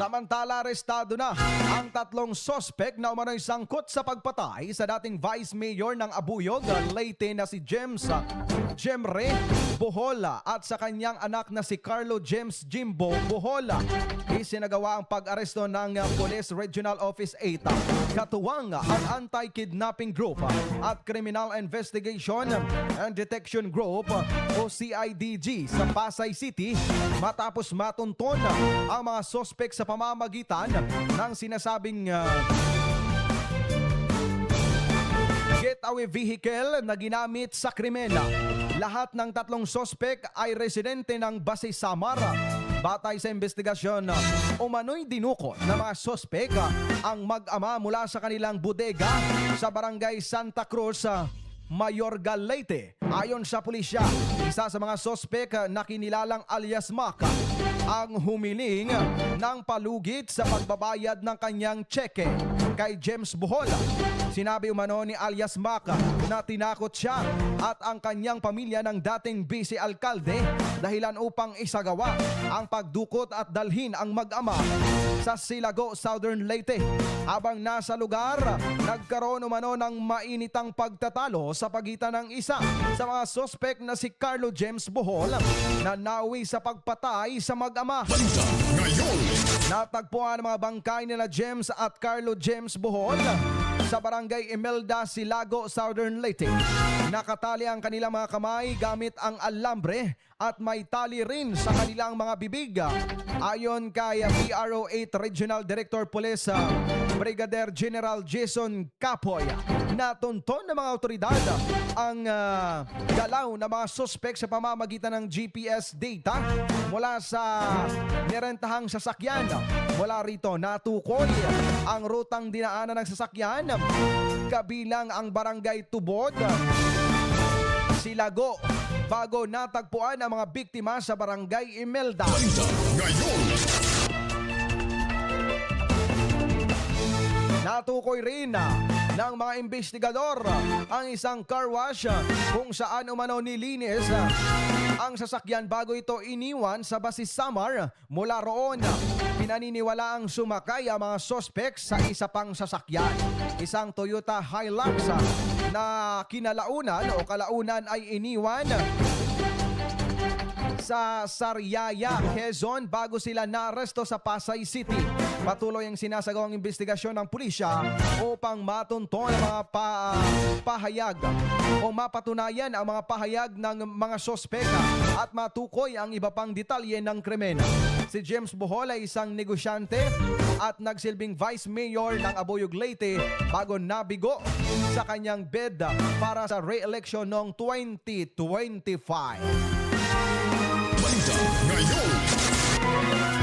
Samantala, arestado na ang tatlong sospek na umano'y sangkot sa pagpatay sa dating Vice Mayor ng Abuyog, Leyte na si James Jemre Bohola at sa kanyang anak na si Carlo James Jimbo Bohola. Isinagawa ang pag-aresto ng Police Regional Office 8 katuwang ang Anti-Kidnapping Group at Criminal Investigation and Detection Group o CIDG sa Pasay City matapos matunton ang mga sospek sa pamamagitan ng sinasabing getaway vehicle na ginamit sa krimen. Lahat ng tatlong sospek ay residente ng Basay Samar. Batay sa investigasyon, umano'y dinukot ng mga sospek ang mag-ama mula sa kanilang bodega sa barangay Santa Cruz, Mayorga, Leyte. Ayon sa pulisya, isa sa mga sospek na kinilalang alias Mac ang humiling ng palugit sa pagbabayad ng kanyang tseke kay James Bohola. Sinabi umano ni alias Mac na tinakot siya at ang kanyang pamilya ng dating vice alkalde dahilan upang isagawa ang pagdukot at dalhin ang mag-ama sa Silago, Southern Leyte. Habang nasa lugar, nagkaroon umano ng mainitang pagtatalo sa pagitan ng isa sa mga sospek na si Carlo James Bohola na nawi sa pagpatay sa mag-ama. Natagpuan ang mga bangkay nila James at Carlo James Bohola sa barangay Imelda, Silago, Southern Leyte. Nakatali ang kanilang mga kamay gamit ang alambre at may tali rin sa kanilang mga bibig. Ayon kay PRO 8 Regional Director Police Brigadier General Jason Capoy, natunton ng mga otoridad ang galaw ng mga suspect sa pamamagitan ng GPS data mula sa nirentahang sasakyan. Mula rito, natukoy ang rutang dinaanan ng sasakyan, kabilang ang barangay Tubod, Silago, bago natagpuan ang mga biktima sa barangay Imelda. Natukoy rin ng mga investigador ang isang car wash kung saan umano nilinis ang sasakyan bago ito iniwan sa Basay Samar. Mula roon, pinaniniwala ang sumakay ang mga sospek sa isa pang sasakyan, isang Toyota Hilux na kinalaunan o kalaunan ay iniwan sa Sariaya, Quezon bago sila naaresto sa Pasay City. Patuloy ang sinasagawang investigasyon ng pulisya upang matunton ang mga pahayag o mapatunayan ang mga pahayag ng mga sospeka at matukoy ang iba pang detalye ng krimen. Si James Bohola ay isang negosyante at nagsilbing Vice Mayor ng Abuyog, Leyte bago nabigo sa kanyang bid para sa re-election noong 2025. Balita ngayon.